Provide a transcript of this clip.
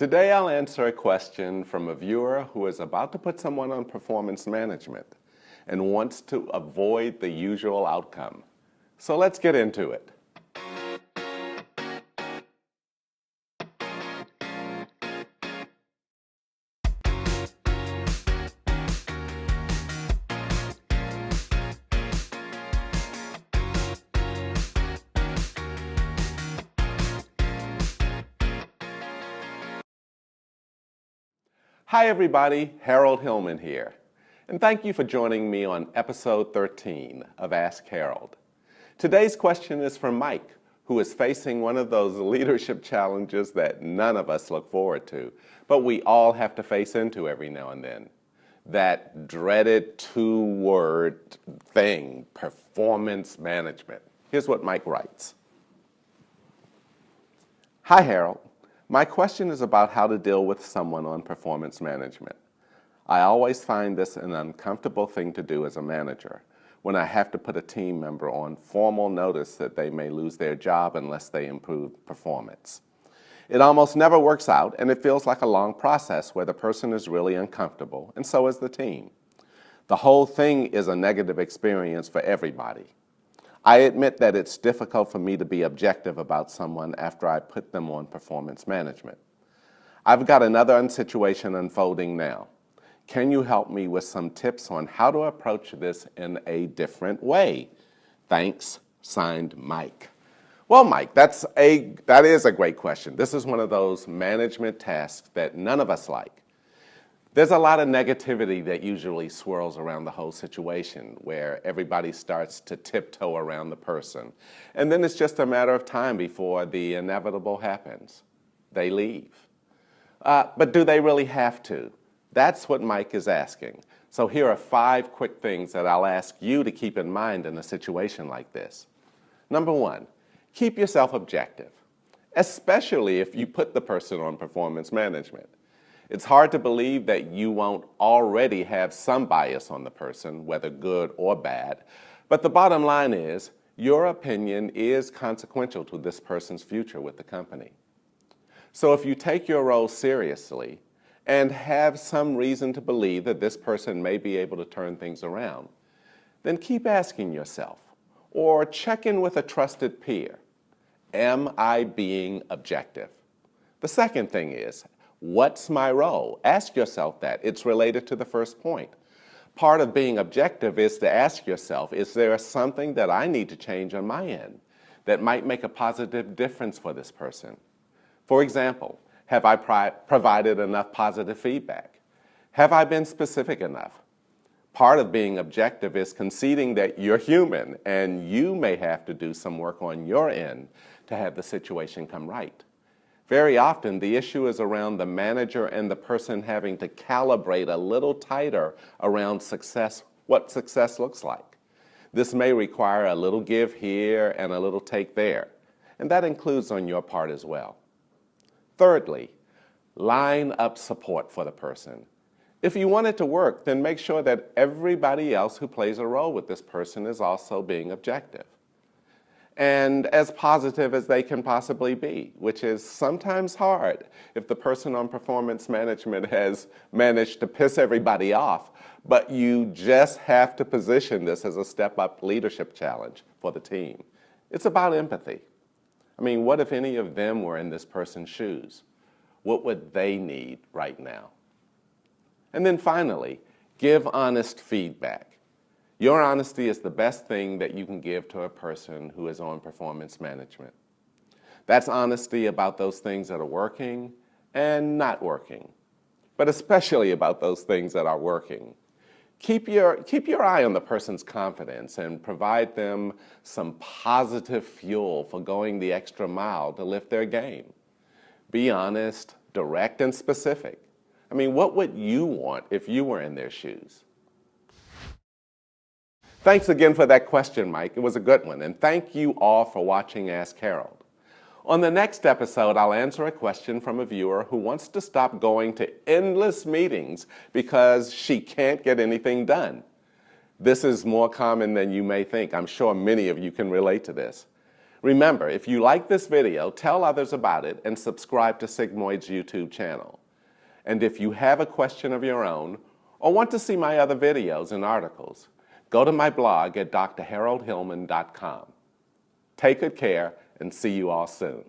Today I'll answer a question from a viewer who is about to put someone on performance management and wants to avoid the usual outcome. So let's get into it. Hi everybody, Harold Hillman here, and thank you for joining me on episode 13 of Ask Harold. Today's question is from Mike, who is facing one of those leadership challenges that none of us look forward to, but we all have to face into every now and then. That dreaded two-word thing, performance management. Here's what Mike writes. Hi Harold. My question is about how to deal with someone on performance management. I always find this an uncomfortable thing to do as a manager when I have to put a team member on formal notice that they may lose their job unless they improve performance. It almost never works out, and it feels like a long process where the person is really uncomfortable, and so is the team. The whole thing is a negative experience for everybody. I admit that it's difficult for me to be objective about someone after I put them on performance management. I've got another situation unfolding now. Can you help me with some tips on how to approach this in a different way? Thanks, signed Mike. Well, Mike, that is a great question. This is one of those management tasks that none of us like. There's a lot of negativity that usually swirls around the whole situation where everybody starts to tiptoe around the person. And then it's just a matter of time before the inevitable happens. They leave. But do they really have to? That's what Mike is asking. So here are 5 quick things that I'll ask you to keep in mind in a situation like this. Number 1, keep yourself objective, especially if you put the person on performance management. It's hard to believe that you won't already have some bias on the person, whether good or bad, but the bottom line is your opinion is consequential to this person's future with the company. So if you take your role seriously and have some reason to believe that this person may be able to turn things around, then keep asking yourself, or check in with a trusted peer, am I being objective? The second thing is, what's my role? Ask yourself that. It's related to the first point. Part of being objective is to ask yourself, is there something that I need to change on my end that might make a positive difference for this person? For example, have I provided enough positive feedback? Have I been specific enough? Part of being objective is conceding that you're human and you may have to do some work on your end to have the situation come right. Very often, the issue is around the manager and the person having to calibrate a little tighter around success, what success looks like. This may require a little give here and a little take there, and that includes on your part as well. Thirdly, line up support for the person. If you want it to work, then make sure that everybody else who plays a role with this person is also being objective and as positive as they can possibly be, which is sometimes hard if the person on performance management has managed to piss everybody off, but you just have to position this as a step-up leadership challenge for the team. It's about empathy. I mean, what if any of them were in this person's shoes? What would they need right now? And then finally, give honest feedback. Your honesty is the best thing that you can give to a person who is on performance management. That's honesty about those things that are working and not working, but especially about those things that are working. Keep your eye on the person's confidence and provide them some positive fuel for going the extra mile to lift their game. Be honest, direct, and specific. I mean, what would you want if you were in their shoes? Thanks again for that question, Mike. It was a good one. And thank you all for watching Ask Harold. On the next episode, I'll answer a question from a viewer who wants to stop going to endless meetings because she can't get anything done. This is more common than you may think. I'm sure many of you can relate to this. Remember, if you like this video, tell others about it and subscribe to Sigmoid's YouTube channel. And if you have a question of your own or want to see my other videos and articles, go to my blog at drharoldhillman.com. Take good care and see you all soon.